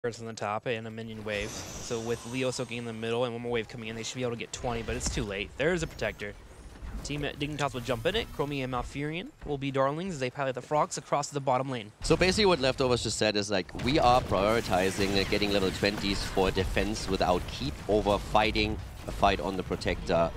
on the top and a minion wave. So with Leo soaking in the middle and one more wave coming in, they should be able to get 20, but it's too late. There's a protector. Team Dignitas will jump in it. Chromie and Malfurion will be darlings as they pilot the frogs across the bottom lane. So basically what Leftovers just said is like, we are prioritizing getting level 20s for defense without keep over fighting a fight on the protector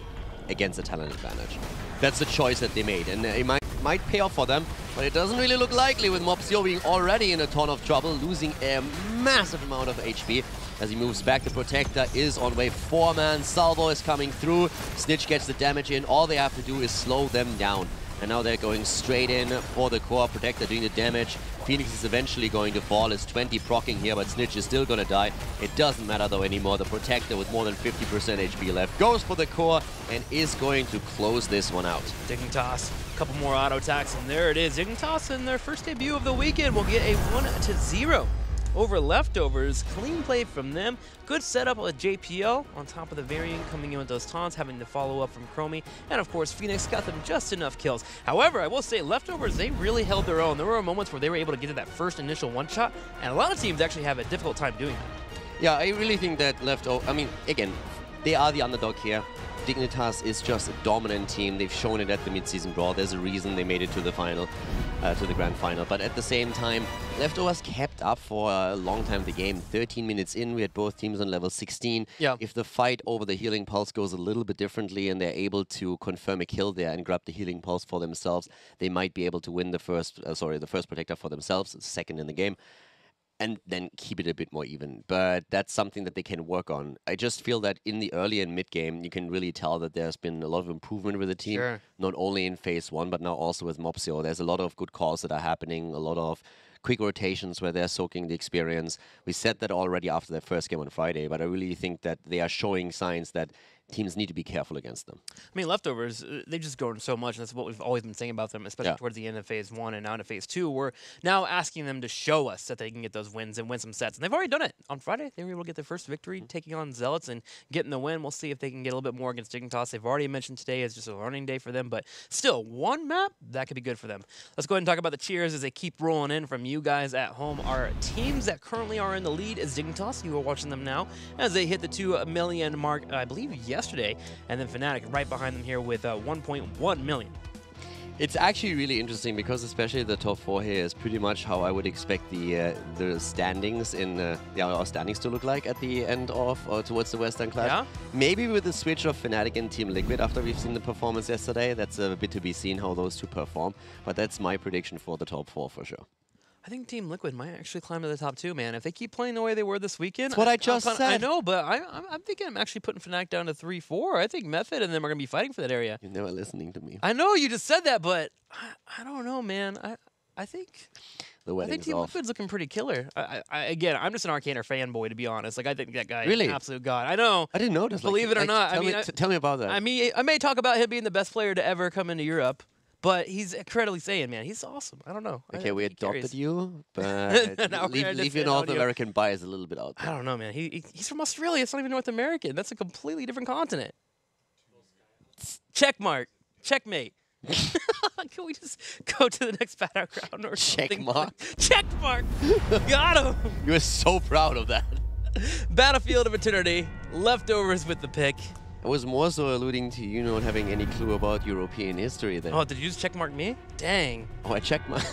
against a talent advantage. That's the choice that they made, and it might pay off for them, but it doesn't really look likely with Mopsio being already in a ton of trouble, losing a massive amount of HP. As he moves back, the Protector is on wave 4, man. Salvo is coming through. Snitch gets the damage in. All they have to do is slow them down. And now they're going straight in for the core. Protector doing the damage. Phoenix is eventually going to fall. It's 20 proccing here, but Snitch is still going to die. It doesn't matter though anymore. The Protector with more than 50% HP left goes for the core and is going to close this one out. Dignitas, a couple more auto attacks, and there it is. Dignitas in their first debut of the weekend will get a 1-0 over Leftovers. Clean play from them. Good setup with JPL on top of the variant coming in with those taunts, having to follow up from Chromie. And of course, Phoenix got them just enough kills. However, I will say Leftovers, they really held their own. There were moments where they were able to get to that first initial one-shot, and a lot of teams actually have a difficult time doing that. Yeah, I really think that I mean, again, they are the underdog here. Dignitas is just a dominant team. They've shown it at the mid-season brawl. There's a reason they made it to the final, to the grand final. But at the same time, Leftovers kept up for a long time the game. 13 minutes in, we had both teams on level 16. Yeah. If the fight over the healing pulse goes a little bit differently and they're able to confirm a kill there and grab the healing pulse for themselves, they might be able to win the first protector for themselves, second in the game, and then keep it a bit more even. But that's something that they can work on. I just feel that in the early and mid game, you can really tell that there's been a lot of improvement with the team. Sure. Not only in phase 1, but now also with Mopsio. There's a lot of good calls that are happening, a lot of quick rotations where they're soaking the experience. We said that already after their first game on Friday, but I really think that they are showing signs that teams need to be careful against them. I mean, Leftovers, they've just grown so much. That's what we've always been saying about them, especially towards the end of phase 1 and now into phase 2. We're now asking them to show us that they can get those wins and win some sets. And they've already done it. On Friday, they were able to get their first victory, taking on Zealots and getting the win. We'll see if they can get a little bit more against Dignitas. They've already mentioned today as just a learning day for them, but still, one map, that could be good for them. Let's go ahead and talk about the cheers as they keep rolling in from you guys at home. Our teams that currently are in the lead is Dignitas. You are watching them now as they hit the 2 million mark, I believe, yesterday. And then Fnatic right behind them here with 1.1 million. It's actually really interesting because especially the top 4 here is pretty much how I would expect the standings in our standings to look like at the end of or towards the Western Clash. Yeah? Maybe with the switch of Fnatic and Team Liquid after we've seen the performance yesterday. That's a bit to be seen how those two perform. But that's my prediction for the top 4 for sure. I think Team Liquid might actually climb to the top 2, man. If they keep playing the way they were this weekend. That's what I just said. I know, but I'm thinking I'm actually putting Fnatic down to 3-4. I think Method and them are going to be fighting for that area. You're never listening to me. I know you just said that, but I don't know, man. I think Team Liquid's looking pretty killer. Again, I'm just an Arcaner fanboy, to be honest. Like, I think that guy is an absolute god. I know. I didn't notice. Believe it or not. Tell me about that. I mean, I may talk about him being the best player to ever come into Europe. But he's incredibly saying, man, he's awesome. I don't know. Okay, we adopted you, but leave your North American bias a little bit out there. I don't know, man. He's from Australia. It's not even North American. That's a completely different continent. Checkmark. Checkmate. Can we just go to the next battleground or something? Checkmark. Checkmark. Got him. You were so proud of that. Battlefield of Eternity. Leftovers with the pick. I was more so alluding to you not having any clue about European history then. Oh, did you just checkmark me? Dang. Oh, I checkmark.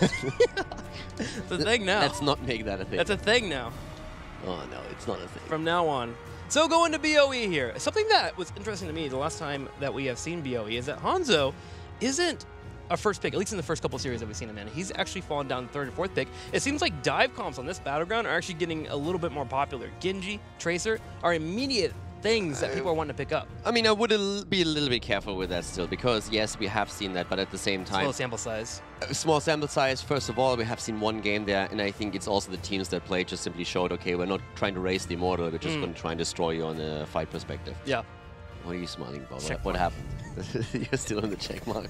It's a thing now. Let's not make that a thing. That's a thing now. Oh, no, it's not a thing. From now on. So going to BOE here. Something that was interesting to me the last time that we have seen BOE is that Hanzo isn't a first pick, at least in the first couple of series that we've seen him in. He's actually fallen down to 3rd and 4th pick. It seems like dive comps on this battleground are actually getting a little bit more popular. Genji, Tracer are immediate things that people are wanting to pick up. I mean, I would be a little bit careful with that still, because yes, we have seen that, but at the same time... Small sample size. Small sample size, first of all, we have seen one game there, and I think it's also the teams that played just simply showed, okay, we're not trying to race the Immortal, we're just going to try and destroy you on a fight perspective. Yeah. What are you smiling about? What happened? You're still on the check mark.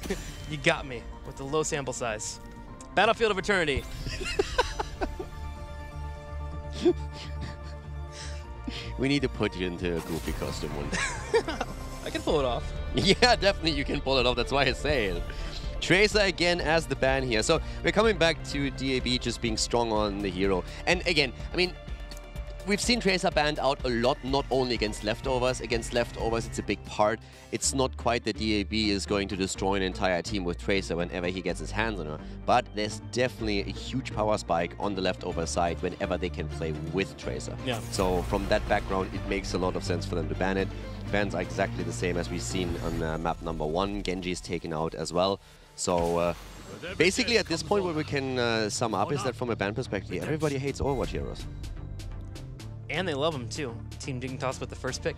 You got me with the low sample size. Battlefield of Eternity. We need to put you into a goofy costume one day. I can pull it off. Yeah, definitely you can pull it off. That's why I say it. Tracer again as the ban here. So we're coming back to DAB just being strong on the hero. And again, I mean, we've seen Tracer banned out a lot, not only against leftovers. Against leftovers, it's a big part. It's not quite that DAB is going to destroy an entire team with Tracer whenever he gets his hands on her, but there's definitely a huge power spike on the leftover side whenever they can play with Tracer. Yeah. So from that background, it makes a lot of sense for them to ban it. Bans are exactly the same as we've seen on map number 1. Genji is taken out as well. So basically at this point what we can sum up is that from a ban perspective, everybody hates Overwatch heroes. And they love him too. Team Dignitas with the first pick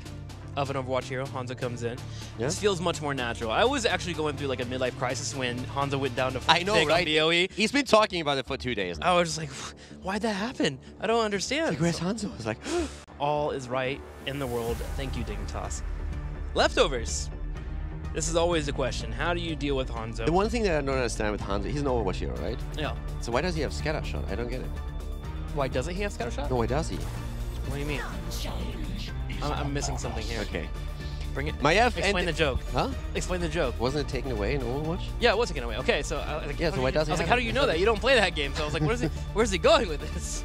of an Overwatch hero. Hanzo comes in. Yeah. This feels much more natural. I was actually going through like a midlife crisis when Hanzo went down to first pick on BOE. He's been talking about it for 2 days now. I was just like, why'd that happen? I don't understand. Like, where's Hanzo? I was like, all is right in the world. Thank you, Dignitas. Leftovers. This is always the question. How do you deal with Hanzo? The one thing that I don't understand with Hanzo, he's an Overwatch hero, right? Yeah. So why does he have scatter shot? I don't get it. Why doesn't he have scatter shot? No, why does he? What do you mean? I'm missing something here. Okay. Bring it. Explain the joke. Huh? Explain the joke. Wasn't it taken away in Overwatch? Yeah, it was taken away. Okay, so so why does he? I was like, how do you know that? You don't play that game. So I was like, where's he going with this?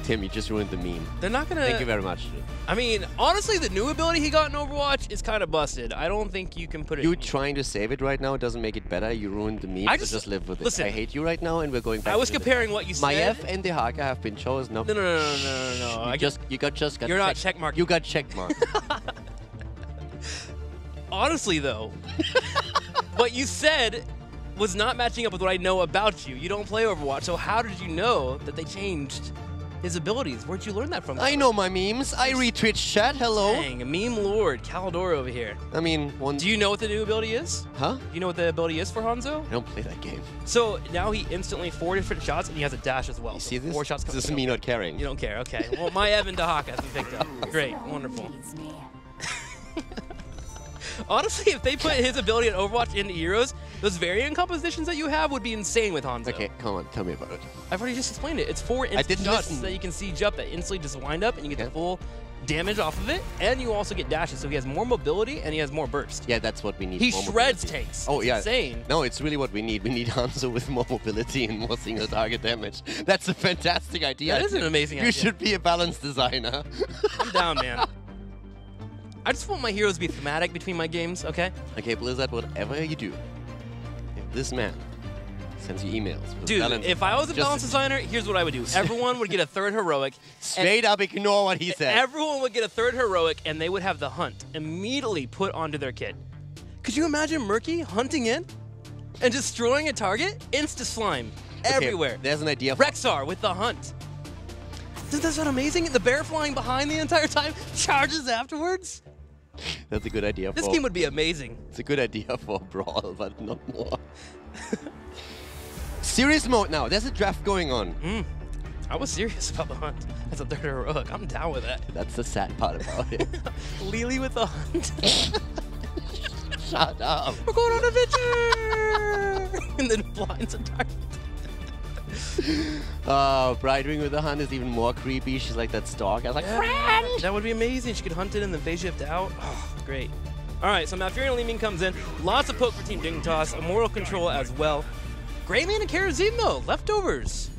Tim, you just ruined the meme. They're not gonna. Thank you very much. I mean, honestly, the new ability he got in Overwatch is kind of busted. I don't think you can put it. You trying to save it right now doesn't make it better. You ruined the meme. Just live with it. Listen, I hate you right now, and we're going back. I was comparing what you said. Maiev and the Haka have been chosen. No. You got You're not checkmarked. You got checkmarked. Honestly, though, what you said was not matching up with what I know about you. You don't play Overwatch, so how did you know that they changed his abilities? Where'd you learn that from? I know my memes. I read Twitch chat. Hello. Dang, a meme lord, Calidor over here. I mean, do you know what the new ability is? Huh? Do you know what the ability is for Hanzo? I don't play that game. So now he instantly 4 different shots, and he has a dash as well. You see this? 4 shots. This is me not caring. You don't care. Okay. Well, my Evan Dahaka has been picked up. Great. Wonderful. Honestly, if they put his ability in Overwatch into heroes, those variant compositions that you have would be insane with Hanzo. Okay, come on, tell me about it. I've already just explained it. It's 4 instant shots that you can siege up that instantly just wind up, and you get the full damage off of it, and you also get dashes, so he has more mobility and he has more burst. Yeah, that's what we need. He shreds tanks. Oh, yeah. Insane. No, it's really what we need. We need Hanzo with more mobility and more single target damage. That's a fantastic idea. That is an amazing idea. You should be a balance designer. I'm down, man. I just want my heroes to be thematic between my games, okay? Okay, Blizzard, whatever you do, if this man sends you emails. Dude, if I was a balance designer, here's what I would do. Everyone would get a 3rd heroic. Straight up ignore what he said. Everyone would get a 3rd heroic, and they would have the hunt immediately put onto their kit. Could you imagine Murky hunting in and destroying a target? Insta-slime everywhere. There's an idea. Rexar with the hunt. Isn't that sound amazing? The bear flying behind the entire time, charges afterwards? That's a good idea. This game would be amazing. It's a good idea for Brawl, but not more. Serious mode now. There's a draft going on. I was serious about the hunt. That's a 3rd heroic. I'm down with that. That's the sad part about it. Lily with the hunt. Shut up. We're going on an adventure! And then blinds a target. Oh, Brightwing with the hunt is even more creepy. She's like that stalk. I was like, friend! That would be amazing. She could hunt it and then phase shift out. Oh, great. All right, so Malfurion Li Ming comes in. Lots of poke for Team Dignitas. Immortal Control as well. Greymane and Karazim, though, leftovers,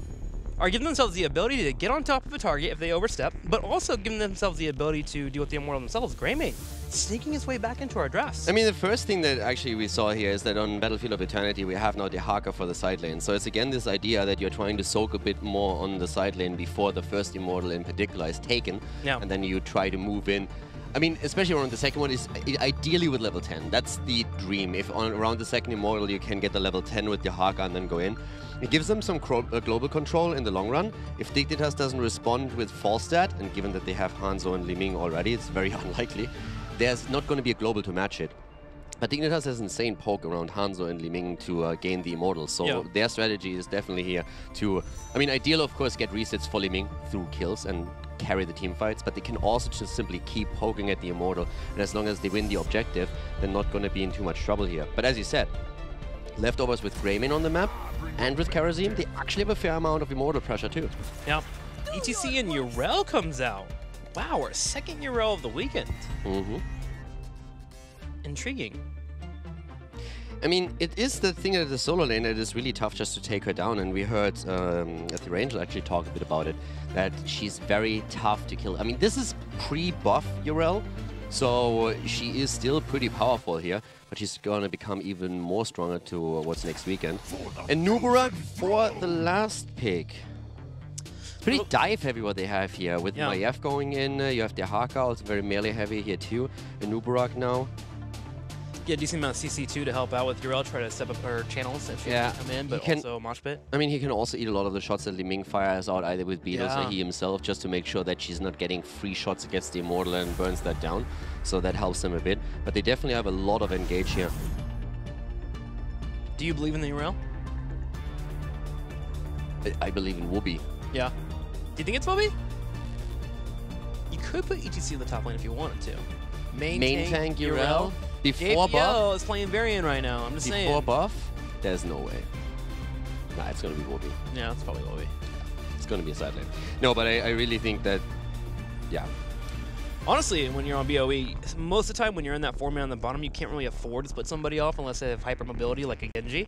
are giving themselves the ability to get on top of a target if they overstep, but also giving themselves the ability to deal with the Immortal themselves. Greymane sneaking his way back into our drafts. I mean, the first thing that actually we saw here is that on Battlefield of Eternity, we have now the Haka for the side lane. So it's again this idea that you're trying to soak a bit more on the side lane before the first Immortal in particular is taken, and then you try to move in. I mean, especially around the second one, is ideally with level 10. That's the dream. If around the second Immortal you can get the level 10 with the Haka and then go in. It gives them some global control in the long run. If Dignitas doesn't respond with Falstad, and given that they have Hanzo and Li Ming already, it's very unlikely, there's not going to be a global to match it. But Dignitas has insane poke around Hanzo and Li Ming to gain the Immortal, so their strategy is definitely here to, I mean, ideal of course get resets for Li Ming through kills and carry the team fights, but they can also just simply keep poking at the Immortal, and as long as they win the objective, they're not going to be in too much trouble here. But as you said, leftovers with Greymane on the map and with Karazim, they actually have a fair amount of Immortal pressure too. Yeah. ETC and Yrel comes out. Wow, our 2nd Yrel of the weekend. Intriguing. I mean, it is the thing at the solo lane. It is really tough just to take her down. And we heard at the Ranger actually talk a bit about it, that she's very tough to kill. I mean, this is pre-buff Urel, so she is still pretty powerful here. But she's going to become even more stronger towards next weekend. And Nubarak for the last pick. Pretty dive heavy what they have here. With Maiev going in, you have the Haka, also very melee heavy here too. And Nubarak now. Yeah, decent amount of CC2 to help out with Urel, try to step up her channels if she can come in, but also Mosh Pit. I mean, he can also eat a lot of the shots that Li Ming fires out, either with Beatles or he himself, just to make sure that she's not getting free shots against the Immortal and burns that down. So that helps them a bit. But they definitely have a lot of engage here. Do you believe in the Urel? I believe in Whoopi. Yeah. Do you think it's Whoopi? You could put HGC in the top lane if you wanted to. Main tank Urel. Before buff? is playing Varian right now, I'm just saying. Before buff? There's no way. Nah, it's going to be Whoopi. Yeah, it's probably Whoopi. It's going to be a side lane. No, but I really think that, yeah. Honestly, when you're on BOE, most of the time when you're in that 4-man on the bottom, you can't really afford to split somebody off unless they have hypermobility like a Genji.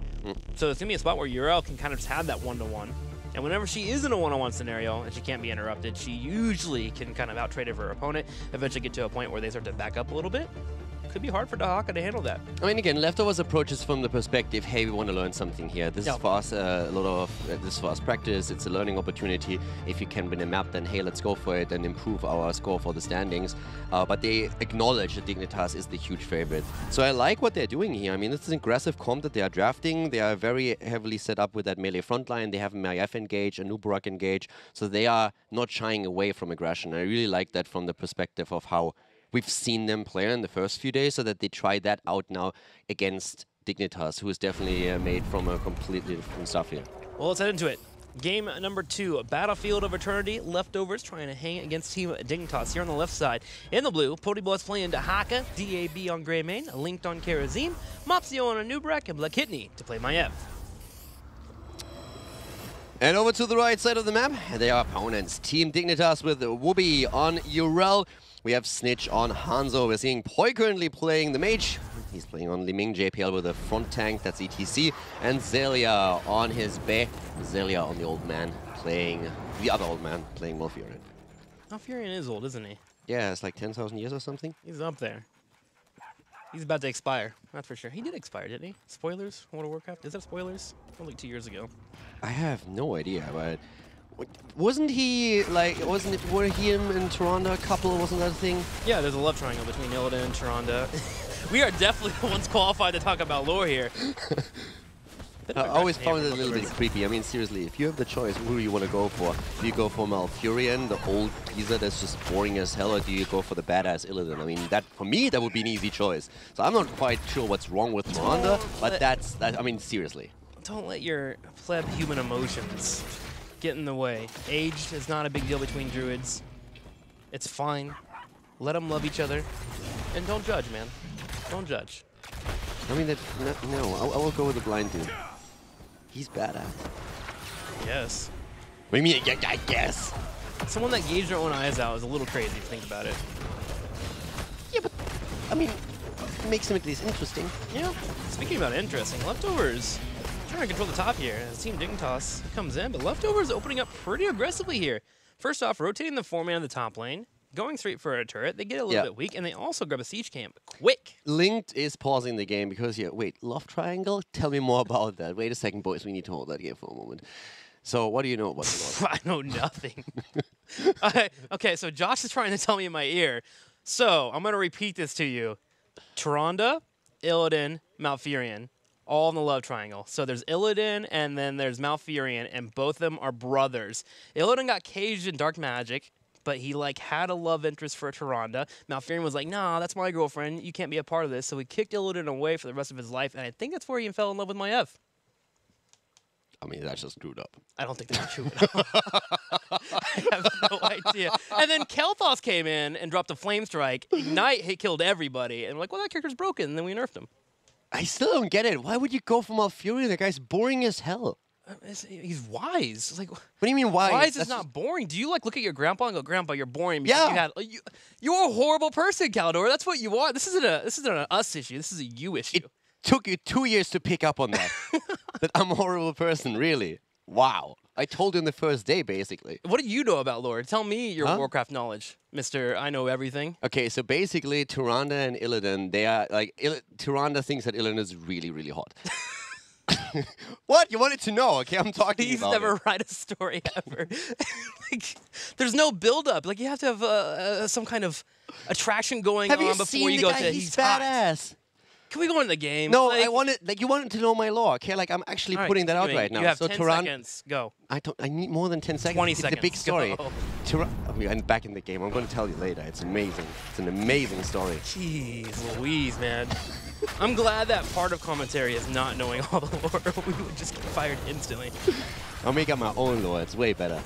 So it's going to be a spot where Urel can kind of just have that one-to-one. And whenever she is in a one-on-one scenario and she can't be interrupted, she usually can kind of out-trade her opponent, eventually get to a point where they start to back up a little bit. Could be hard for Dahaka to handle that. I mean, again, Leftovers approaches from the perspective, hey, we want to learn something here. This is for us a lot of this is for us practice. It's a learning opportunity. If you can win a map, then hey, let's go for it and improve our score for the standings. But they acknowledge that Dignitas is the huge favorite. So I like what they're doing here. I mean, it's an aggressive comp that they are drafting. They are very heavily set up with that melee frontline. They have Maiev engage, a Nubarak engage. So they are not shying away from aggression. I really like that from the perspective of how we've seen them play in the first few days, so that they try that out now against Dignitas, who is definitely made from a completely different stuff here. Well, let's head into it. Game number 2, Battlefield of Eternity. Leftovers trying to hang against Team Dignitas here on the left side. In the blue, Potibus playing Dahaka, DAB on Greymane, Linked on Karazim, Mopsio on a Nubarak, and Blakitni to play Maiev. And over to the right side of the map, they are opponents. Team Dignitas with Whoopi on Urel. We have Snitch on Hanzo. We're seeing Poi currently playing the mage. He's playing on Li Ming. JPL with a front tank, that's ETC. And Zelia on his Be. Zelia on the old man playing, the other old man playing Malfurion. Malfurion is old, isn't he? Yeah, it's like 10,000 years or something. He's up there. He's about to expire, that's for sure. He did expire, didn't he? Spoilers, World of Warcraft? Is that spoilers? Only 2 years ago. I have no idea, but wasn't he like, were he and Tyrande a couple, wasn't that a thing? Yeah, there's a love triangle between Illidan and Tyrande. We are definitely the ones qualified to talk about lore here. I always found it a little bit creepy. I mean, seriously, if you have the choice, who do you want to go for? Do you go for Malfurion, the old geezer that's just boring as hell, or do you go for the badass Illidan? I mean, that for me, that would be an easy choice. So I'm not quite sure what's wrong with Tyrande, but I mean, seriously. Don't let your pleb human emotions get in the way. Age is not a big deal between druids. It's fine. Let them love each other. And don't judge, man. Don't judge. I mean, no, I will go with the blind dude. He's badass. Yes. What do you mean, I guess? Someone that gauged their own eyes out is a little crazy if you think about it. Yeah, but, I mean, it makes him at least interesting. Yeah. Speaking about interesting, Leftovers trying to control the top here as Team Dignitas comes in, but Leftovers opening up pretty aggressively here. First off, rotating the 4-man in the top lane, going straight for a turret. They get a little bit weak, and they also grab a siege camp quick. Linked is pausing the game because, wait, love triangle? Tell me more about that. Wait a second, boys. We need to hold that game for a moment. So what do you know about the love? I know nothing. Okay, so Josh is trying to tell me in my ear. So I'm going to repeat this to you. Tyrande, Illidan, Malfurion. All in the love triangle. So there's Illidan and then there's Malfurion, and both of them are brothers. Illidan got caged in dark magic, but he had a love interest for Tyrande. Malfurion was like, nah, that's my girlfriend. You can't be a part of this. So he kicked Illidan away for the rest of his life, and I think that's where he fell in love with Maiev. I mean, that's just screwed up. I don't think that's true at all. I have no idea. And then Kel'Thas came in and dropped a flame strike. Ignite killed everybody. And we're like, well, that character's broken. And then we nerfed him. I still don't get it. Why would you go for Malfurion? That guy's boring as hell. He's wise. Like, what do you mean wise? Wise is not boring. Do you look at your grandpa and go, Grandpa, you're boring because you're a horrible person, Caldor. That's what you are. This isn't an us issue. This is a you issue. Took you 2 years to pick up on that. That I'm a horrible person, really. Wow. I told you on the first day, basically. What do you know about lore? Tell me your Warcraft knowledge, Mr. I know everything. Okay, so basically, Tyrande and Illidan, they are like... Tyrande thinks that Illidan is really, really hot. What? You wanted to know? Okay, I'm talking Please about never write a story ever. Like, there's no build-up. Like, you have to have some kind of attraction going on before you go to He's badass. Can we go into the game? No, like, I wanted, like, you wanted to know my lore. Okay, like, I'm actually putting that out right now. You have so 10 Tyrande, seconds. Go. I need more than 10 seconds. 20 it's seconds. the big story. Go. I'm back in the game. I'm going to tell you later. It's amazing. It's an amazing story. Jeez Louise, man. I'm glad that part of commentary is not knowing all the lore. We would just get fired instantly. I'll make up my own lore. It's way better.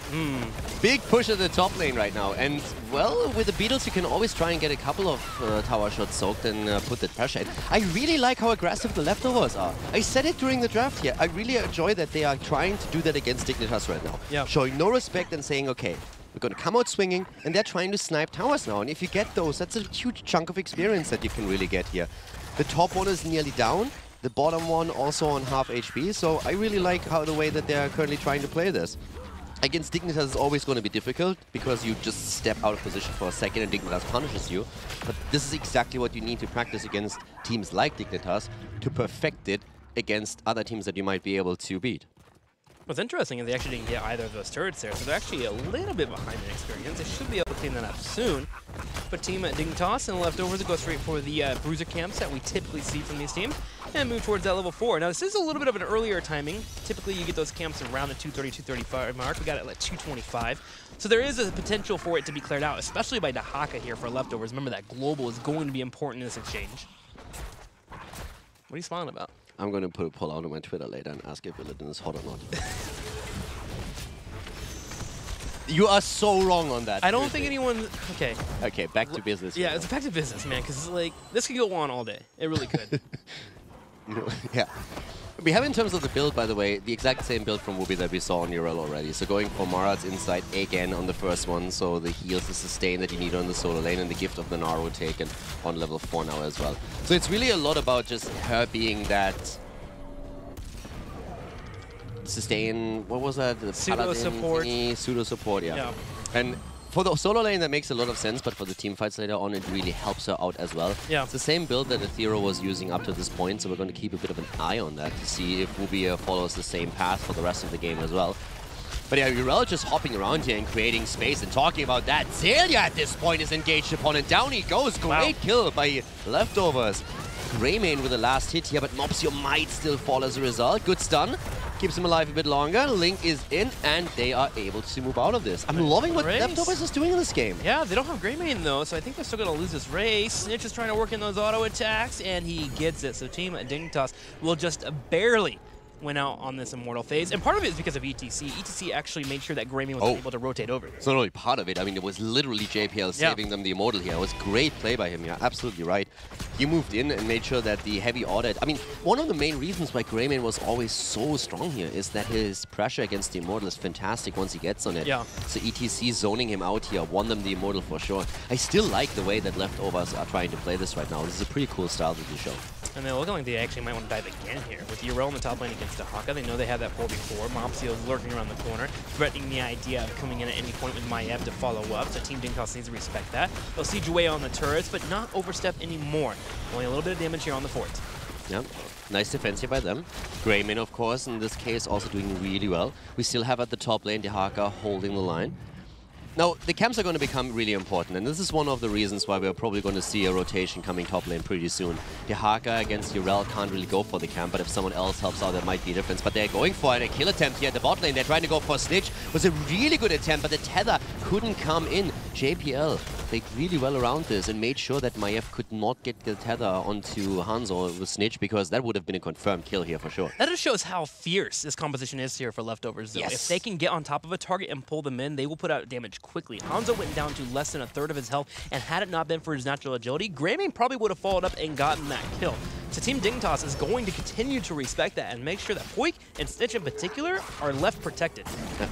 Big push at the top lane right now. And, well, with the Beatles, you can always try and get a couple of tower shots soaked and put that pressure in. I really like how aggressive the leftovers are. I said it during the draft here. I really enjoy that they are trying to do that against Dignitas right now. Yeah. Showing no respect and saying, okay, we're going to come out swinging, and they're trying to snipe towers now. And if you get those, that's a huge chunk of experience that you can really get here. The top one is nearly down. The bottom one also on half HP. So I really like how the way that they're currently trying to play this. Against Dignitas is always going to be difficult because you just step out of position for a second and Dignitas punishes you. But this is exactly what you need to practice against teams like Dignitas to perfect it against other teams that you might be able to beat. What's interesting is they actually didn't get either of those turrets there, so they're actually a little bit behind in experience. They should be able to clean that up soon. But Team Dignitas and the leftovers go straight for the bruiser camps that we typically see from these teams and move towards that level 4. Now, this is a little bit of an earlier timing. Typically, you get those camps around the 230-235 mark. We got it at 225. So there is a potential for it to be cleared out, especially by Dahaka here for leftovers. Remember that global is going to be important in this exchange. What are you smiling about? I'm going to put a poll out on my Twitter later and ask if Illidan is hot or not. You are so wrong on that. I don't think anyone... Okay. Okay, back to business. Yeah, it's back to business, man, because, like, this could go on all day. It really could. Yeah. We have, in terms of the build, by the way, the exact same build from Whoopi that we saw on Urel already. So going for Marat's Insight again on the first one, so the heals, the sustain that you need on the solo lane, and the gift of the Naru taken on level 4 now as well. So it's really a lot about just her being that sustain, what was that? The pseudo support. Pseudo support, yeah. And for the solo lane, that makes a lot of sense, but for the team fights later on, it really helps her out as well. Yeah. It's the same build that Aethero was using up to this point, so we're going to keep a bit of an eye on that to see if Whoopi follows the same path for the rest of the game as well. But yeah, Urel just hopping around here and creating space and talking about that. Zelia at this point is engaged upon, and down he goes. Great kill by leftovers. Greymane with the last hit here, but Mopsio might still fall as a result. Good stun. Keeps him alive a bit longer. Link is in, and they are able to move out of this. I'm loving what Leftovers is doing in this game. Yeah, they don't have Greymane, though, so I think they're still going to lose this race. Snitch is trying to work in those auto attacks, and he gets it. So Team Dignitas will just barely win out on this Immortal phase. And part of it is because of ETC. ETC actually made sure that Greymane was able to rotate over. It's not only part of it. I mean, it was literally JPL saving them the Immortal here. It was great play by him. You're absolutely right. He moved in and made sure that the heavy audit... I mean, one of the main reasons why Greymane was always so strong here is that his pressure against the Immortal is fantastic once he gets on it. Yeah. So ETC zoning him out here won them the Immortal for sure. I still like the way that Leftovers are trying to play this right now. This is a pretty cool style that you show. And they're looking like they actually might want to dive again here. With Urel in the top lane against Dahaka, they know they have that 4v4. Mopsio's lurking around the corner, threatening the idea of coming in at any point with Maiev to follow up. So Team Dignitas needs to respect that. They'll siege away on the turrets, but not overstep anymore. Only a little bit of damage here on the fort. Yep. Nice defense here by them. Greymane, of course, in this case, also doing really well. We still have at the top lane Dahaka holding the line. Now, the camps are going to become really important, and this is one of the reasons why we're probably going to see a rotation coming top lane pretty soon. Dahaka against Urel can't really go for the camp, but if someone else helps out, there might be a difference. But they're going for it. A kill attempt here at the bot lane. They're trying to go for Snitch. It was a really good attempt, but the tether couldn't come in. JPL played really well around this and made sure that Maiev could not get the tether onto Hanzo with Snitch, because that would have been a confirmed kill here for sure. That just shows how fierce this composition is here for Leftovers, though. Yes. If they can get on top of a target and pull them in, they will put out damage quickly. Hanzo went down to less than a third of his health, and had it not been for his natural agility, Greymane probably would have followed up and gotten that kill. So Team Dignitas is going to continue to respect that and make sure that Poik and Snitch in particular are left protected.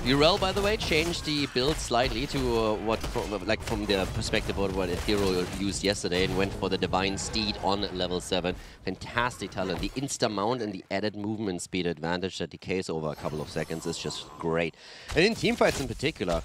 Urel, by the way, changed the build slightly to from the perspective of what Hero used yesterday and went for the Divine Steed on level 7. Fantastic talent. The insta-mount and the added movement speed advantage that decays over a couple of seconds is just great. And in teamfights in particular,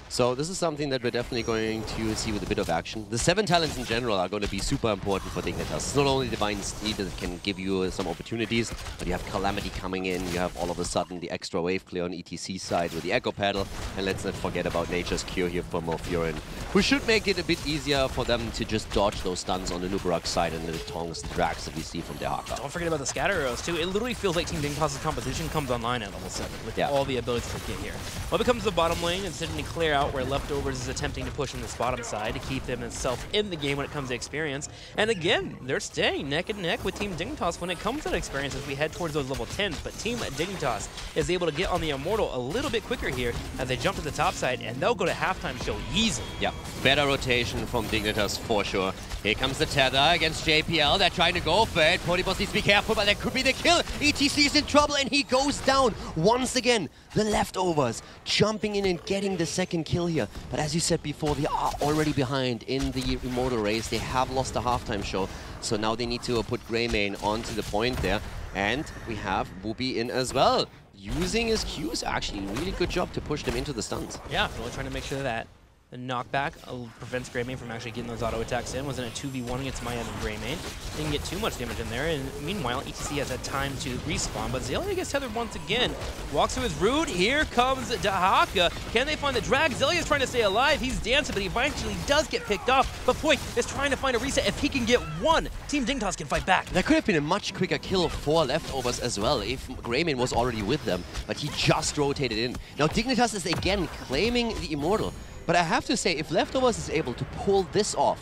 so this is something that we're definitely going to see with a bit of action. The 7 talents in general are going to be super important for Dignitas. It's not only Divine Steed that can give you some opportunities, but you have Calamity coming in, you have all of a sudden the extra wave clear on ETC side with the Echo Paddle, and let's not forget about Nature's Cure here for Morphurin, who should make it a bit easier for them to just dodge those stuns on the Nubarak side and the Tongs and Drags that we see from their Haka. Don't forget about the Scatter Arrows too. It literally feels like Team Dignitas' composition comes online at level 7 with all the abilities to get here. What becomes the bottom lane is sitting to clear out where Leftovers is attempting to push in this bottom side to keep them itself in the game when it comes to experience. And again, they're staying neck and neck with Team Dignitas when it comes to experience as we head towards those level 10s. But Team Dignitas is able to get on the Immortal a little bit quicker here as they jump to the top side, and they'll go to halftime show easily. Yeah, better rotation from Dignitas for sure. Here comes the tether against JPL. They're trying to go for it. Podibos needs to be careful, but that could be the kill. ETC is in trouble, and he goes down once again. The Leftovers jumping in and getting the second kill here. But as you said before, they are already behind in the Immortal race. They have lost the halftime show, so now they need to put Greymane onto the point there. And we have Whoopi in as well, using his Qs actually. Really good job to push them into the stuns. Yeah, really trying to make sure that the knockback prevents Greymane from actually getting those auto attacks in. Was in a 2v1 against Maya and Greymane. Didn't get too much damage in there, and meanwhile, ETC has had time to respawn, but Zelia gets tethered once again. Walks through his root. Here comes Dahaka. Can they find the drag? Zelia is trying to stay alive. He's dancing, but he eventually does get picked off. But Poik is trying to find a reset. If he can get one, Team Dignitas can fight back. That could have been a much quicker kill for Leftovers as well if Greymane was already with them, but he just rotated in. Now Dignitas is again claiming the Immortal. But I have to say, if Leftovers is able to pull this off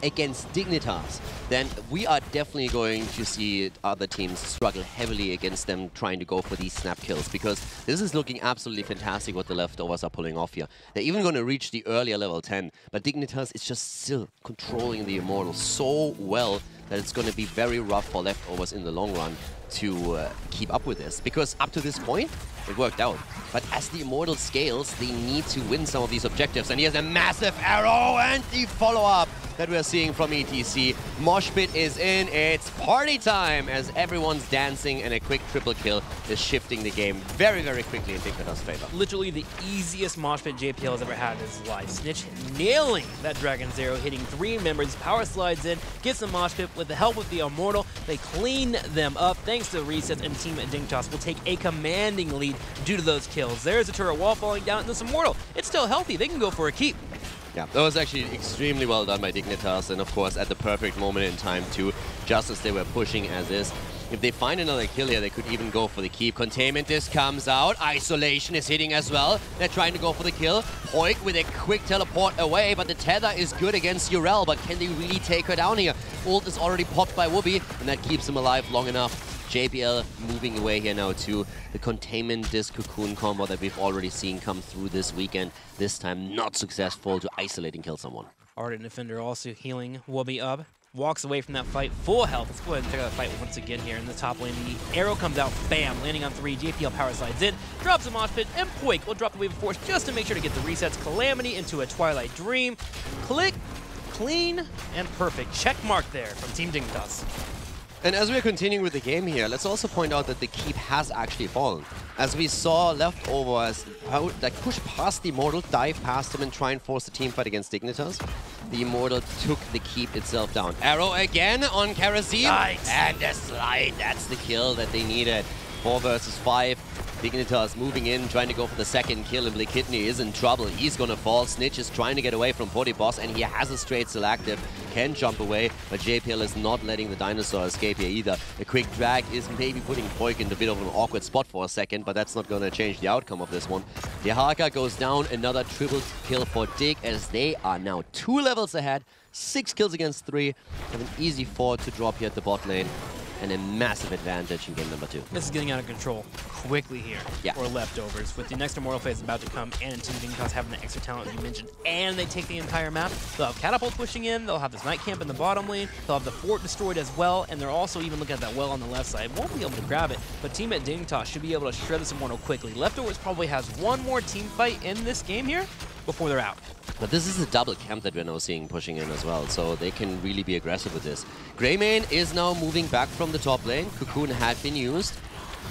against Dignitas, then we are definitely going to see other teams struggle heavily against them trying to go for these snap kills, because this is looking absolutely fantastic what the Leftovers are pulling off here. They're even going to reach the earlier level 10, but Dignitas is just still controlling the Immortal so well that it's going to be very rough for Leftovers in the long run to keep up with this, because up to this point it worked out, but as the Immortal scales, they need to win some of these objectives. And here's a massive arrow and the follow-up that we're seeing from ETC. Mosh Pit is in, it's party time as everyone's dancing, and a quick triple kill is shifting the game very, very quickly in Dignitas' favor. Literally the easiest mosh pit JPL has ever had in his life. Snitch nailing that Dragon's Arrow, hitting 3 members, power slides in, gets the mosh pit with the help of the Immortal. They clean them up thanks to resets, and Team Dignitas will take a commanding lead due to those kills. There's a turret wall falling down, and this Immortal, it's still healthy. They can go for a keep. Yeah, that was actually extremely well done by Dignitas, and of course at the perfect moment in time too, just as they were pushing as is. If they find another kill here, they could even go for the keep. Containment disc comes out, Isolation is hitting as well. They're trying to go for the kill. Poik with a quick teleport away, but the tether is good against Urel, but can they really take her down here? Ult is already popped by Whoopi, and that keeps him alive long enough. JBL moving away here now to the Containment Disc Cocoon combo that we've already seen come through this weekend. This time not successful to isolate and kill someone. Ardent Defender also healing Whoopi up. Walks away from that fight, full health. Let's go ahead and check out the fight once again here in the top lane. The arrow comes out, bam, landing on 3. JPL power slides in, drops a mosh pit, and Poik will drop the Wave of Force just to make sure to get the resets. Calamity into a Twilight Dream. Click, clean, and perfect. Check mark there from Team Dignitas. And as we're continuing with the game here, let's also point out that the keep has actually fallen. As we saw Leftovers like push past the Immortal, dive past him and try and force the team fight against Dignitas. The Immortal took the keep itself down. Arrow again on Kerosene. Nice. And a slide. That's the kill that they needed. 4 versus 5. Dignitas moving in, trying to go for the second kill, and Blakidney is in trouble. He's gonna fall. Snitch is trying to get away from Podibos, and he has a straight selective. Can jump away, but JPL is not letting the dinosaur escape here either. A quick drag is maybe putting Poik in a bit of an awkward spot for a second, but that's not gonna change the outcome of this one. The Haka goes down, another triple kill for Dig, as they are now 2 levels ahead. 6 kills against 3, have an easy 4 to drop here at the bot lane. and a massive advantage in game number 2. This is getting out of control quickly here for Leftovers. With the next Immortal phase about to come and Team Dignitas having the extra talent you mentioned, and they take the entire map, they'll have Catapult pushing in, they'll have this Night Camp in the bottom lane, they'll have the fort destroyed as well, and they're also even looking at that well on the left side. Won't be able to grab it, but Team Dignitas should be able to shred this Immortal quickly. Leftovers probably has one more team fight in this game here before they're out. But this is a double camp that we're now seeing pushing in as well, so they can really be aggressive with this. Greymane is now moving back from the top lane. Cocoon had been used.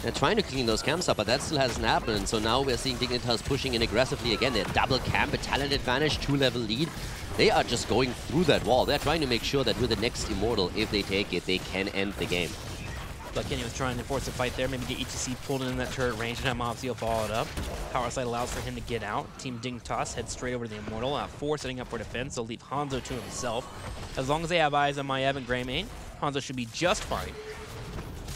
They're trying to clean those camps up, but that still hasn't happened. So now we're seeing Dignitas pushing in aggressively again. They're double camp, a talent advantage, 2-level lead. They are just going through that wall. They're trying to make sure that with the next Immortal, if they take it, they can end the game. Kenny was trying to force a fight there, maybe get HGC pulled in that turret range and have Mopsio follow it up. Power side allows for him to get out. Team Dignitas heads straight over to the Immortal. 4 setting up for defense. They'll leave Hanzo to himself. As long as they have eyes on Maiev and Greymane, Hanzo should be just fine.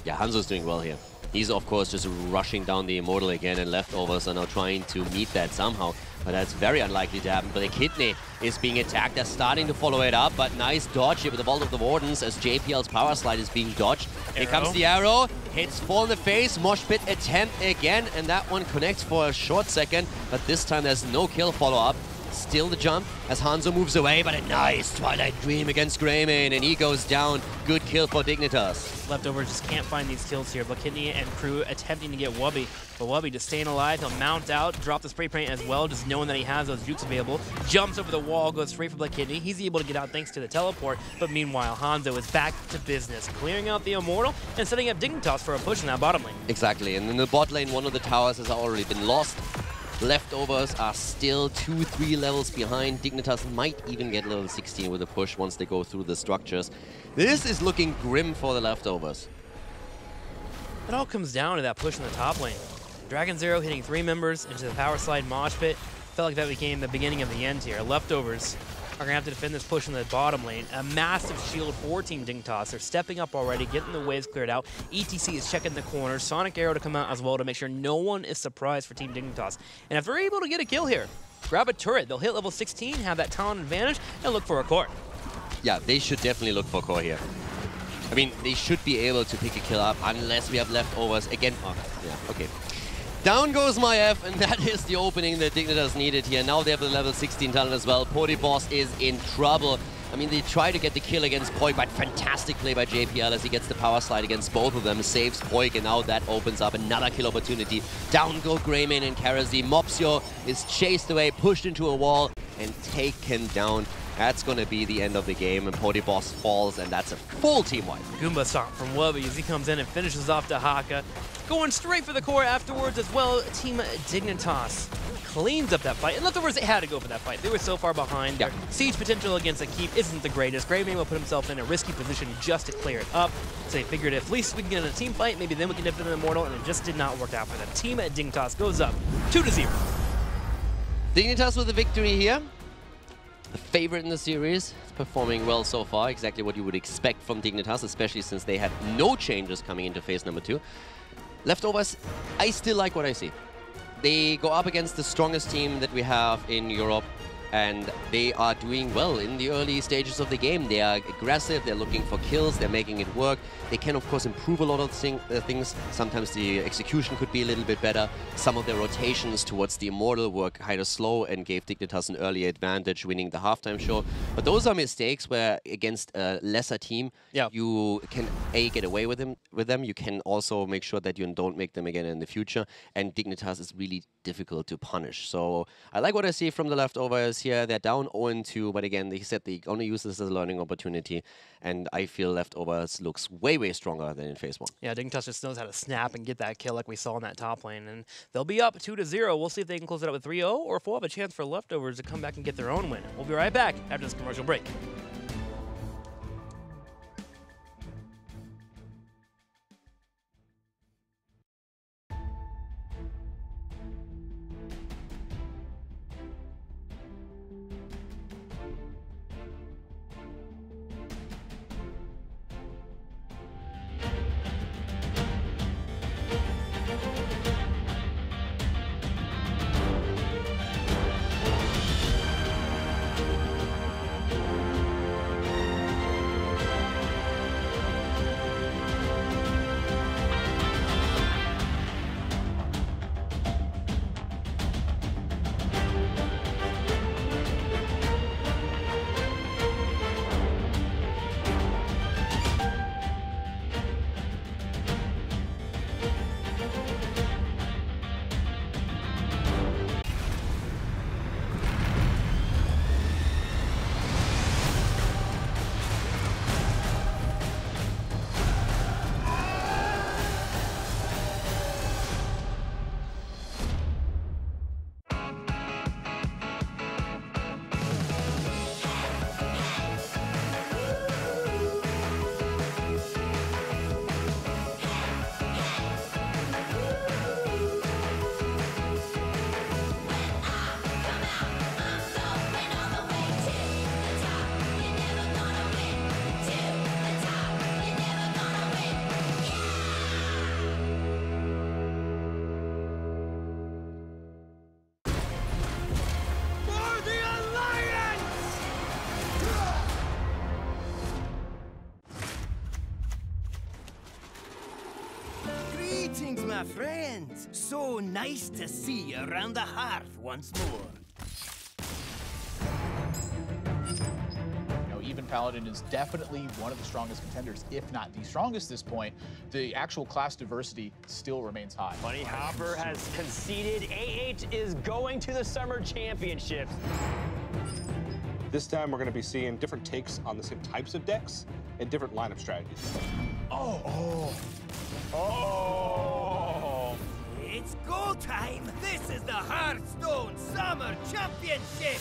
Yeah, Hanzo's doing well here. He's, of course, just rushing down the Immortal again, and Leftovers are now trying to meet that somehow. But that's very unlikely to happen. But the Kidney is being attacked. They're starting to follow it up, but nice dodge here with the Vault of the Wardens as JPL's Power Slide is being dodged. Here comes the arrow. Hits full in the face. Mosh Pit attempt again, and that one connects for a short second. But this time there's no kill follow-up. Still the jump as Hanzo moves away, but a nice Twilight Dream against Greymane, and he goes down. Good kill for Dignitas. Leftovers just can't find these kills here. Blackidney and crew attempting to get Wubby, but Wubby just staying alive. He'll mount out, drop the spray paint as well, just knowing that he has those jukes available. Jumps over the wall, goes straight for Blackidney. He's able to get out thanks to the teleport, but meanwhile, Hanzo is back to business, clearing out the Immortal and setting up Dignitas for a push in that bottom lane. Exactly, and in the bot lane, one of the towers has already been lost. Leftovers are still 2-3 levels behind. Dignitas might even get level 16 with a push once they go through the structures. This is looking grim for the Leftovers. It all comes down to that push in the top lane. Dragon Zero hitting 3 members into the power slide mosh pit. Felt like that became the beginning of the end here. Leftovers are going to have to defend this push in the bottom lane. A massive shield for Team Dignitas. They're stepping up already, getting the waves cleared out. ETC is checking the corners. Sonic Arrow to come out as well to make sure no one is surprised for Team Dignitas. And if they're able to get a kill here, grab a turret. They'll hit level 16, have that talent advantage, and look for a core. Yeah, they should definitely look for core here. I mean, they should be able to pick a kill up unless we have Leftovers again. Oh, yeah, okay. Down goes Maiev, and that is the opening that Dignitas needed here. Now they have the level 16 talent as well. Boss is in trouble. I mean, they try to get the kill against Poik, but fantastic play by JPL as he gets the power slide against both of them, saves Poik, and now that opens up another kill opportunity. Down go Greymane and Karazi. Mopsio is chased away, pushed into a wall, and taken down. That's going to be the end of the game, and Boss falls, and that's a full team wipe. Goomba Stomp from Wubby as he comes in and finishes off Dahaka. Going straight for the core afterwards as well. Team Dignitas cleans up that fight. And Leftovers, they had to go for that fight. They were so far behind. Their siege potential against a keep isn't the greatest. Greymane will put himself in a risky position just to clear it up. So they figured if at least we can get in a team fight, maybe then we can defend an Immortal, and it just did not work out for them. Team Dignitas goes up 2-0. Dignitas with the victory here. The favorite in the series, performing well so far, exactly what you would expect from Dignitas, especially since they had no changes coming into phase number 2. Leftovers, I still like what I see. They go up against the strongest team that we have in Europe, and they are doing well in the early stages of the game. They are aggressive, they're looking for kills, they're making it work. They can, of course, improve a lot of things. Sometimes the execution could be a little bit better. Some of their rotations towards the Immortal were kind of slow and gave Dignitas an early advantage, winning the halftime show. But those are mistakes where, against a lesser team, you can, A, get away with them. You can also make sure that you don't make them again in the future. And Dignitas is really difficult to punish. So I like what I see from the Leftovers here. They're down 0-2, but again, they said they only use this as a learning opportunity. And I feel Leftovers looks way stronger than in phase 1. Yeah, Dignitas just knows how to snap and get that kill like we saw in that top lane. And they'll be up 2-0. We'll see if they can close it out with 3-0 or if we'll have a chance for Leftovers to come back and get their own win. We'll be right back after this commercial break. my friends. So nice to see you around the hearth once more. Even Paladin is definitely one of the strongest contenders, if not the strongest at this point. The actual class diversity still remains high. Bunny Hopper has conceded. AH is going to the Summer Championships. This time we're going to be seeing different takes on the same types of decks and different lineup strategies. Oh! It's go time! This is the Hearthstone Summer Championship!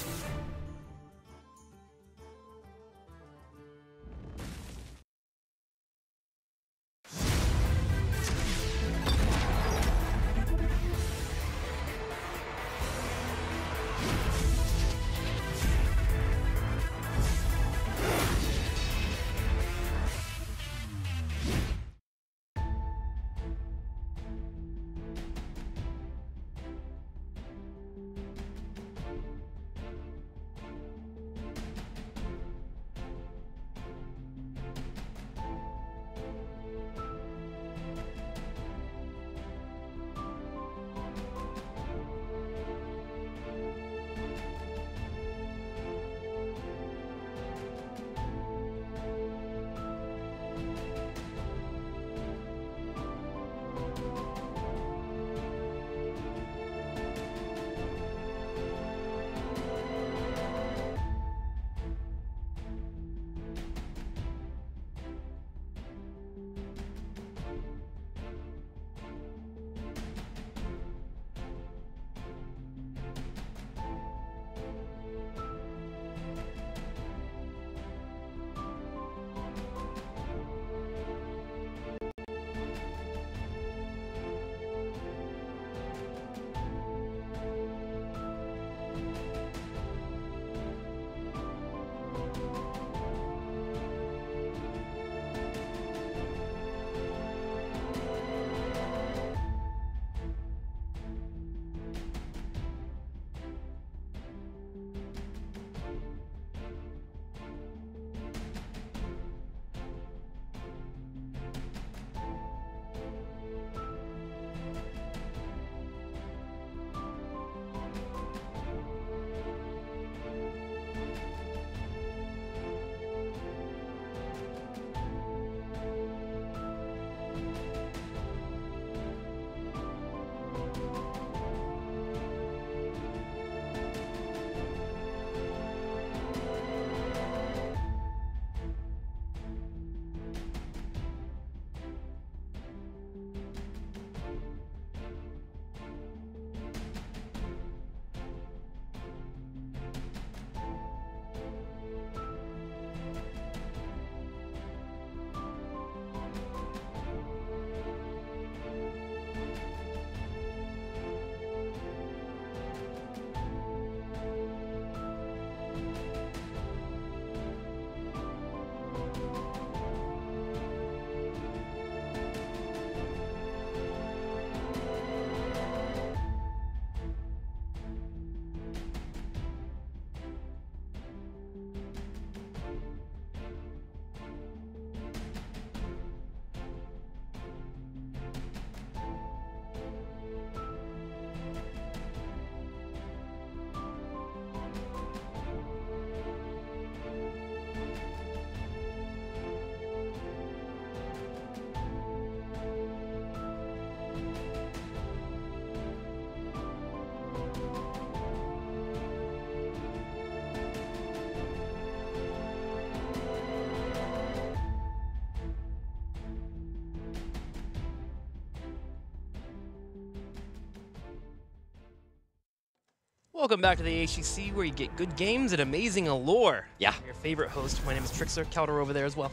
Welcome back to the HGC, where you get good games and amazing allure. Yeah. I'm your favorite host. My name is Trickster. Counter over there as well.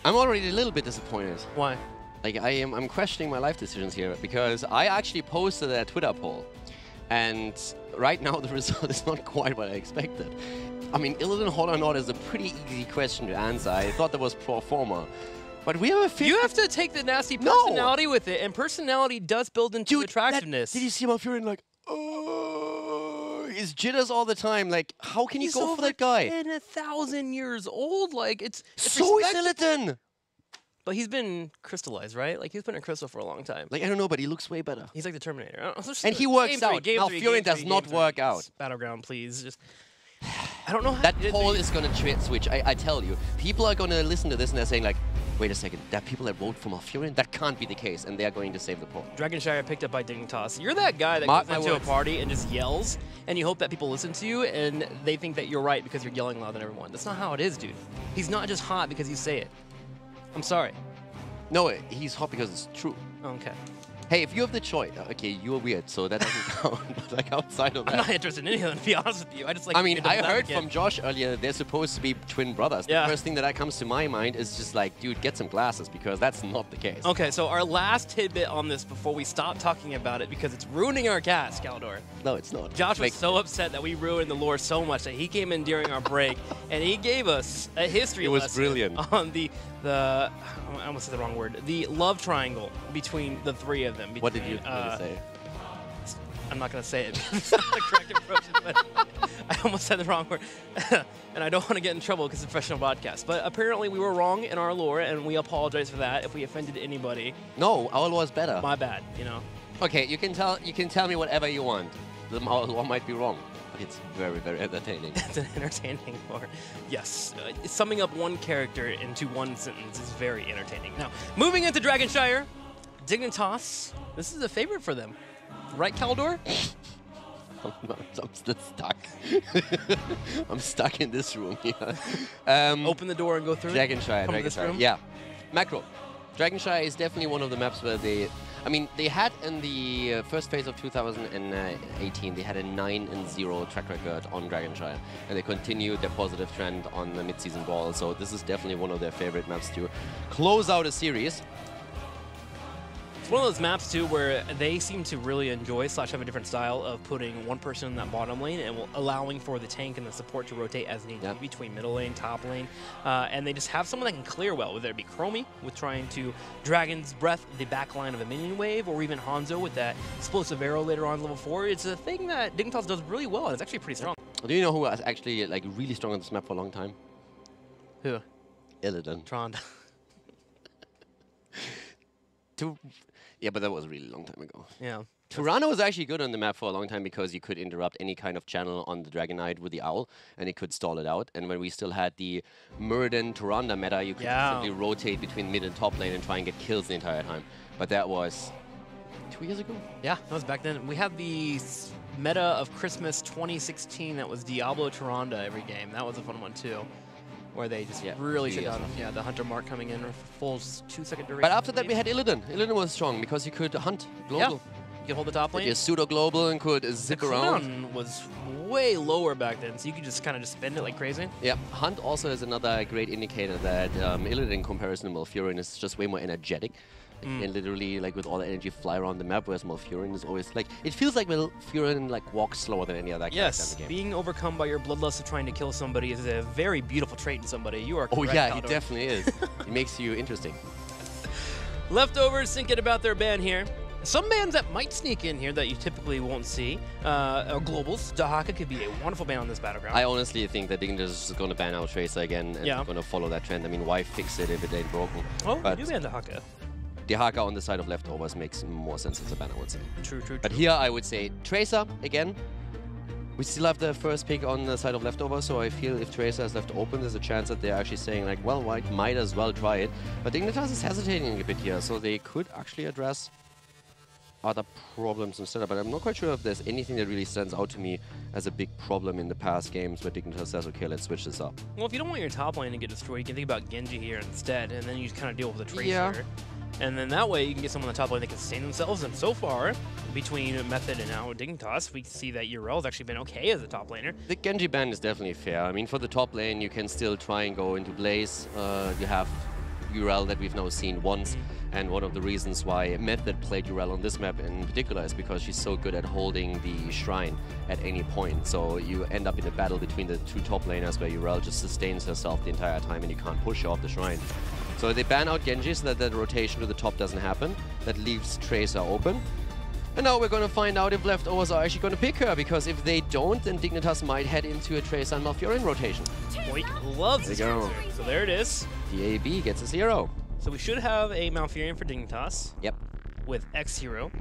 I'm already a little bit disappointed. Why? Like, I'm questioning my life decisions here, because I actually posted a Twitter poll, and right now the result is not quite what I expected. I mean, Illidan Hot or Not is a pretty easy question to answer. I thought that was pro forma. But we have a 50. You have to take the nasty personality with it, and personality does build into attractiveness. Did you see my Fury like, he's jitters all the time. Like, how can you go for that guy? He's 10,000 years old. Like, it's so is respect- Illidan. But he's been crystallized, right? Like, he's been a crystal for a long time. Like, I don't know, but he looks way better. He's like the Terminator. I don't know, And he works game three, out. game Now, three, Fury game does three, not game three. work out. Battleground, please. Just, I don't know how That poll is going to switch. I tell you. People are going to listen to this and they're saying, like, wait a second, there are people that vote for Malfurion? That can't be the case, and they're going to save the poll. Dragon Shire picked up by Dignitas. You're that guy that Mark goes my into a words. party and just yells, and you hope that people listen to you, and they think that you're right because you're yelling louder than everyone. That's not how it is, dude. He's not just hot because you say it. I'm sorry. No, he's hot because it's true. Okay. Hey, if you have the choice, okay, you're weird, so that doesn't count. But like outside of that, I'm not interested in any of them, to be honest with you. I just like. I mean, to I double heard down from Josh earlier that they're supposed to be twin brothers. Yeah. The first thing that comes to my mind is just like, dude, get some glasses, because that's not the case. Okay, so our last tidbit on this before we stop talking about it, because it's ruining our cast, Caldor. No, it's not. Josh was Like, so upset that we ruined the lore so much that he came in during our break and he gave us a history It was lesson brilliant. on the I almost said the wrong word. The love triangle between the three of them. What did you between, say? I'm not going to say it. It's not the correct approach, but I almost said the wrong word. And I don't want to get in trouble because it's a professional podcast. But apparently we were wrong in our lore, and we apologize for that if we offended anybody. No, our law is better. My bad, you know. Okay, you can tell me whatever you want. The law might be wrong, but it's very, very entertaining. It's an entertaining lore. Yes, summing up one character into one sentence is very entertaining. Now, moving into Dragon Shire, Dignitas, this is a favorite for them. Right, Caldor? I'm still stuck. I'm stuck in this room here. Open the door and go through Dragon Shire, Come to Dragon this Shire. room? Yeah. Macro. Dragon Shire is definitely one of the maps where they... I mean, they had in the first phase of 2018, they had a 9-0 track record on Dragon Shire. And they continued their positive trend on the mid-season ball. So this is definitely one of their favorite maps to close out a series. It's one of those maps, too, where they seem to really enjoy / have a different style of putting one person in that bottom lane and allowing for the tank and the support to rotate as needed between middle lane, top lane. And they just have someone that can clear well, whether it be Chromie with trying to Dragon's Breath the back line of a minion wave, or even Hanzo with that explosive arrow later on level 4. It's a thing that Dignitas does really well, and it's actually pretty strong. Do you know who was actually like really strong on this map for a long time? Who? Illidan. Tron. Yeah, but that was a really long time ago. Yeah. Tirana was actually good on the map for a long time because you could interrupt any kind of channel on the Dragon Knight with the Owl, and it could stall it out. And when we still had the Muradin Tyrande meta, you could simply rotate between mid and top lane and try and get kills the entire time. But that was 2 years ago? Yeah, that was back then. We had the meta of Christmas 2016 that was Diablo Tyrande every game. That was a fun one, too. Where they just really shut down the Hunter Mark coming in for full 2-second duration. But after that, we had Illidan. Illidan was strong because you could hunt global. Yeah, you could hold the top lane. You pseudo-global and could zip around. The was way lower back then, so you could just kind of just spend it like crazy. Yeah, Hunt also is another great indicator that Illidan in comparison to Malfurion is just way more energetic. And literally, like, with all the energy, fly around the map, whereas Malfurion is always, like, it feels like Malfurion, like, walks slower than any other character in the game. Being overcome by your bloodlust of trying to kill somebody is a very beautiful trait in somebody. You are correct, Oh, yeah, Caldor. he definitely is. It makes you interesting. Leftovers thinking about their ban here. Some bans that might sneak in here that you typically won't see are globals. Dahaka could be a wonderful ban on this battleground. I honestly think that Dignitas is going to ban out Tracer again and going to follow that trend. I mean, why fix it if it ain't broken? Oh, but you do ban Dahaka. Dahaka on the side of leftovers makes more sense as a ban, I would say. True. But here I would say Tracer again. We still have the first pick on the side of leftovers, so I feel if Tracer is left open, there's a chance that they're actually saying like, well, why might as well try it. But Dignitas is hesitating a bit here, so they could actually address other problems instead. But I'm not quite sure if there's anything that really stands out to me as a big problem in the past games where Dignitas says, okay, let's switch this up. Well, if you don't want your top lane to get destroyed, you can think about Genji here instead, and then you just kind of deal with the Tracer. Yeah. And then that way you can get someone on the top lane that can sustain themselves. And so far, between Method and now Dignitas, we see that Urel's actually been okay as a top laner. The Genji ban is definitely fair. I mean, for the top lane, you can still try and go into Blaze. You have Urel that we've now seen once. And one of the reasons why Method played Urel on this map in particular is because she's so good at holding the shrine at any point. So you end up in a battle between the two top laners where Urel just sustains herself the entire time and you can't push her off the shrine. So they ban out Genji so that the rotation to the top doesn't happen. That leaves Tracer open. And now we're going to find out if leftovers are actually going to pick her, because if they don't, then Dignitas might head into a Tracer and Malfurion rotation. Moik loves this There you go. Tracer. So there it is. The AB gets a 0. So we should have a Malfurion for Dignitas Yep. with X Hero.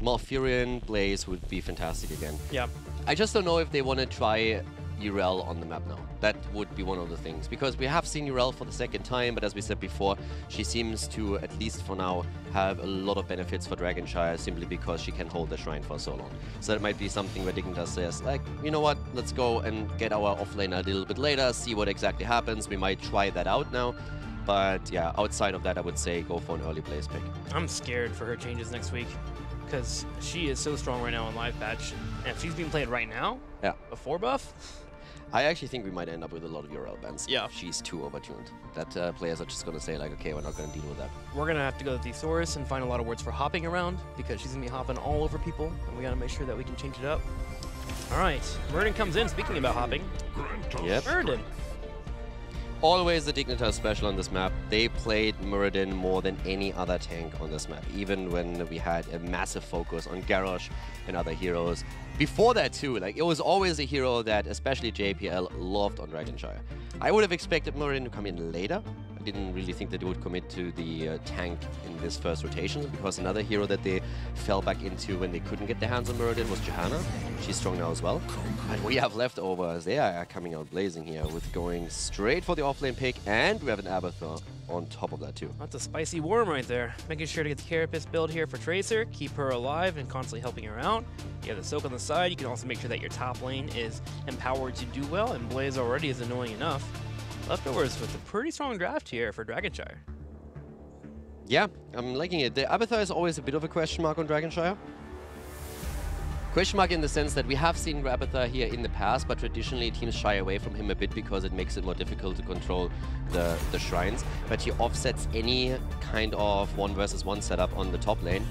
Malfurion Blaze would be fantastic again. Yeah. I just don't know if they want to try Urel on the map now. That would be one of the things. Because we have seen Urel for the second time, but as we said before, she seems to, at least for now, have a lot of benefits for Dragonshire simply because she can hold the shrine for so long. So that might be something where Dignitas says, like, you know what, let's go and get our offlane a little bit later, see what exactly happens. We might try that out now. But yeah, outside of that, I would say go for an early Blaze pick. I'm scared for her changes next week because she is so strong right now in live patch. And if she's being played right now, Yeah. before buff, I actually think we might end up with a lot of Urel bans. Yeah. If she's too overtuned. That players are just going to say, like, okay, we're not going to deal with that. we're going to have to go to Thesaurus and find a lot of words for hopping around because she's going to be hopping all over people. And we got to make sure that we can change it up. All right. Muradin comes in. Speaking about hopping. Yep. Muradin. Always the Dignitas special on this map. They played Muradin more than any other tank on this map, even when we had a massive focus on Garrosh and other heroes. Before that too, like, it was always a hero that especially JPL loved on Dragonshire. I would have expected Muradin to come in later. I didn't really think that they would commit to the tank in this first rotation, because another hero that they fell back into when they couldn't get their hands on Muradin was Johanna. She's strong now as well. And we have leftovers. They are coming out blazing here with going straight for the offlane pick, and we have an Abathur on top of that too. That's a spicy worm right there. Making sure to get the Carapace build here for Tracer, keep her alive and constantly helping her out. You have the Soak on the side. You can also make sure that your top lane is empowered to do well, and Blaze already is annoying enough. Leftovers with a pretty strong draft here for Dragonshire. Yeah, I'm liking it. The Abathur is always a bit of a question mark on Dragonshire. Question mark in the sense that we have seen Abathur here in the past, but traditionally teams shy away from him a bit because it makes it more difficult to control the shrines. But he offsets any kind of 1 versus 1 setup on the top lane.